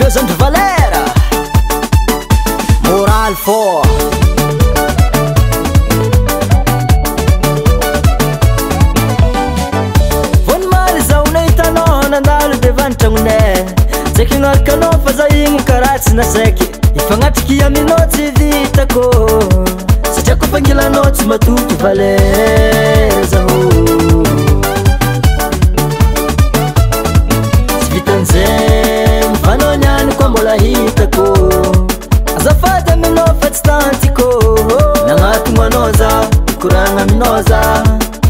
Silvio Valera, Moral for Von mali zauna hitanao nandalo devantragnonay Tseky gn'arkanao fa za igny karatsy naseky Ifagnatriky aminao tsy vitako Satria kofa angilanao tsy matoky Valera zaho Tsy vitan'zay mifanao niany koa mbola hitako Azafady aminao fa tsy tantiko Nagnatogno anao za, ikoragna aminao za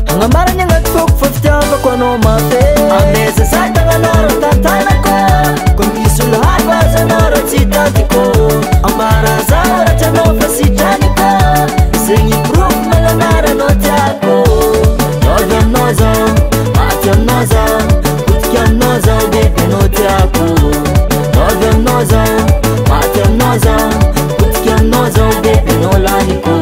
Agnamaragny agnaty foko fa fitiavako anao mafe Ameza za tagnanao tantanako Koa misy olo haiko azanao raha tsy tantiko Ambara za oratranao fa sitraniko Zegny proof magnanaranao tiako Lovy aminao zao, maty aminao zao Potiky aminao zao, bebe anao tiako Lovy aminao zao, maty aminao zao Potiky aminao zao, bebe anao laniko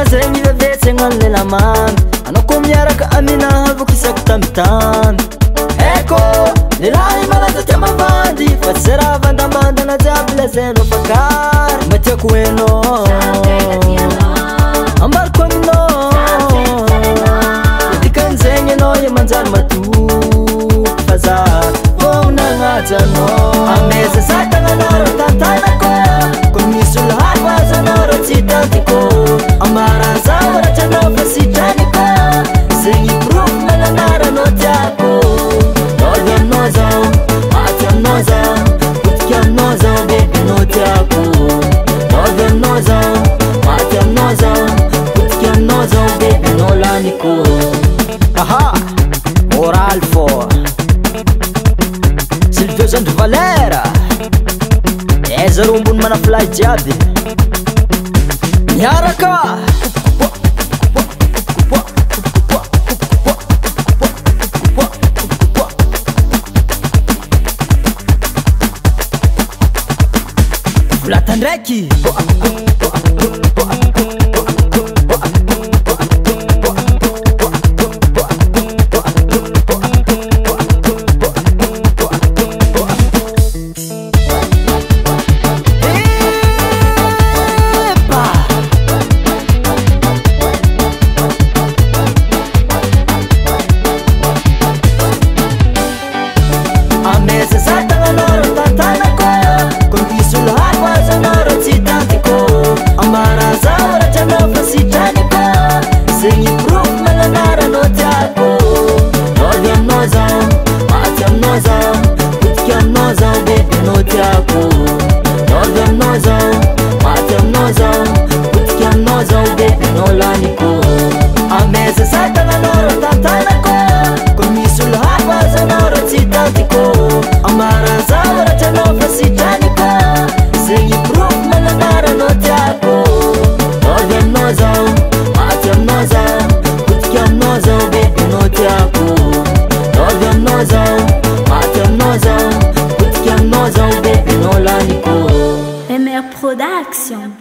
Zegny vevetsy agnan'ny lamamy Anao koa miaraka aminaha avoko isaky tambitamby Eko, lelahy malaza tia mavandy Fa tsy raha vandambandana jiaby lazainao fakary Matiako enao Ambariko aminao Dikan'zegny anao ia manjary matoky Fa za vao nagnajanao Ameza za tagnanao raha tantanako Koa misy olo haiko azanao raha tsy tantiko Ambara za oratranao fa sitraniko Zegny proof magnanaranao tiako Lovy aminao zao, maty aminao zao Potiky aminao zao, bebe anao tiako Lovy aminao zao, maty aminao zao Potiky aminao zao, bebe anao laniko Aha, Moral for Silvio Valera Ezaro ambony manafly jiaby Miaraka Volatandraiky Ameza za tagnanao raha tantanako Koa misy olo haiko azanao raha tsy tantiko Ambara za oratranao fa sitraniko Zegny proof magnanaranao tiako Lovy aminao zao, maty aminao zao Potiky aminao zao, bebe anao tiako Lovy aminao zao, maty aminao zao Potiky aminao zao, bebe anao laniko Ameza za tagnanao raha tantanako Koa misy olo haiko azanao raha tsy tantiko Ambara za oratranao fa sitraniko Zegny proof magnanaranao tiako Lovy aminao zao, maty aminao zao Potiky aminao zao, bebe anao tiako Lovy aminao zao, maty aminao zao Potiky aminao zao, bebe anao laniko MR Production